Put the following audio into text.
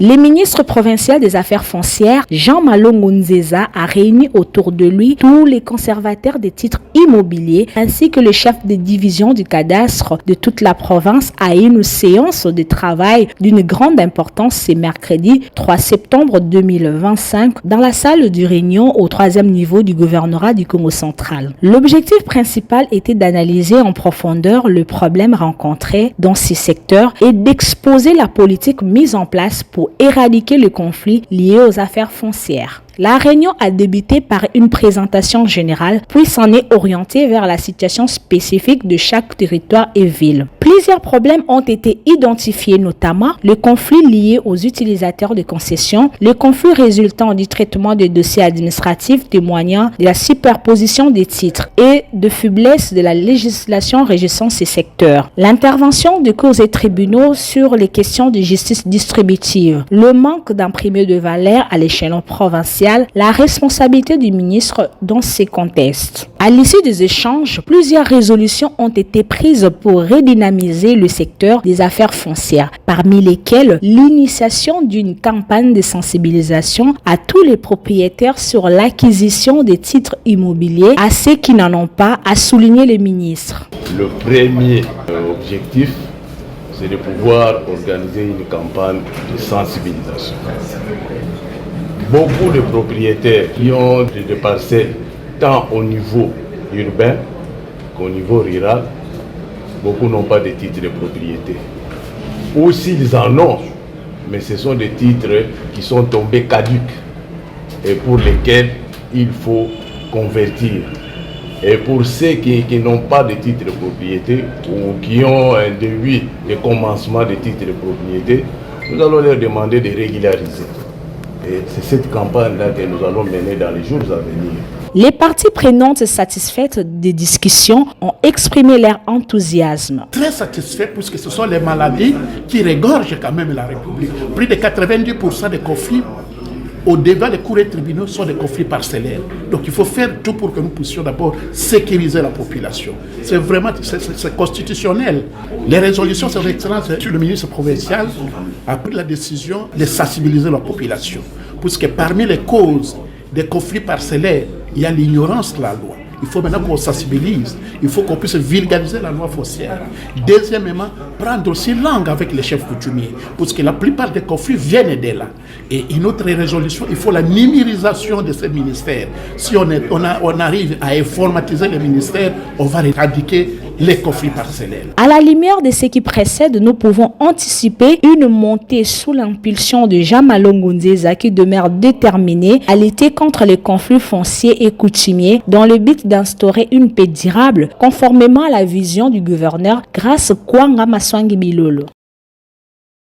Le ministre provincial des Affaires foncières, Jean Malongo Nzeza, a réuni autour de lui tous les conservateurs des titres immobiliers ainsi que le chef de division du cadastre de toute la province à une séance de travail d'une grande importance ce mercredi 3 septembre 2025 dans la salle de réunion au 3e niveau du gouvernorat du Congo central. L'objectif principal était d'analyser en profondeur le problème rencontré dans ces secteurs et d'exposer la politique mise en place pour éradiquer le conflit lié aux affaires foncières. La réunion a débuté par une présentation générale, puis s'en est orientée vers la situation spécifique de chaque territoire et ville. Plusieurs problèmes ont été identifiés, notamment le conflit lié aux utilisateurs de concessions, le conflit résultant du traitement des dossiers administratifs témoignant de la superposition des titres et de faiblesse de la législation régissant ces secteurs, l'intervention de cours et tribunaux sur les questions de justice distributive, le manque d'imprimés de valeur à l'échelon provincial, la responsabilité du ministre dans ces contextes. À l'issue des échanges, plusieurs résolutions ont été prises pour redynamiser le secteur des affaires foncières, parmi lesquelles l'initiation d'une campagne de sensibilisation à tous les propriétaires sur l'acquisition des titres immobiliers à ceux qui n'en ont pas, a souligné le ministre. Le premier objectif, c'est de pouvoir organiser une campagne de sensibilisation. Beaucoup de propriétaires qui ont des parcelles tant au niveau urbain qu'au niveau rural, beaucoup n'ont pas de titres de propriété. Ou s'ils en ont, mais ce sont des titres qui sont tombés caducs et pour lesquels il faut convertir. Et pour ceux qui n'ont pas de titre de propriété ou qui ont un début de commencement de titre de propriété, nous allons leur demander de régulariser. Et c'est cette campagne-là que nous allons mener dans les jours à venir. Les parties prenantes satisfaites des discussions ont exprimé leur enthousiasme. Très satisfaits puisque ce sont les maladies qui regorgent quand même la République. Plus de 90% des conflits au-devant des cours et tribunaux sont des conflits parcellaires. Donc il faut faire tout pour que nous puissions d'abord sécuriser la population. C'est vraiment c'est constitutionnel. Les résolutions, c'est excellent. Le ministre provincial a pris la décision de sensibiliser la population. Puisque parmi les causes des conflits parcellaires, il y a l'ignorance de la loi. Il faut maintenant qu'on sensibilise. Il faut qu'on puisse vulgariser la loi foncière. Deuxièmement, prendre aussi langue avec les chefs coutumiers. Parce que la plupart des conflits viennent de là. Et une autre résolution, il faut la numérisation de ces ministères. Si on arrive à informatiser les ministères, on va éradiquer les conflits parcellaires. À la lumière de ce qui précède, nous pouvons anticiper une montée sous l'impulsion de Jean Malongo Nzeza qui demeure déterminé à lutter contre les conflits fonciers et coutumiers dans le but d'instaurer une paix durable conformément à la vision du gouverneur grâce à Kwanga Maswangi Bilolo.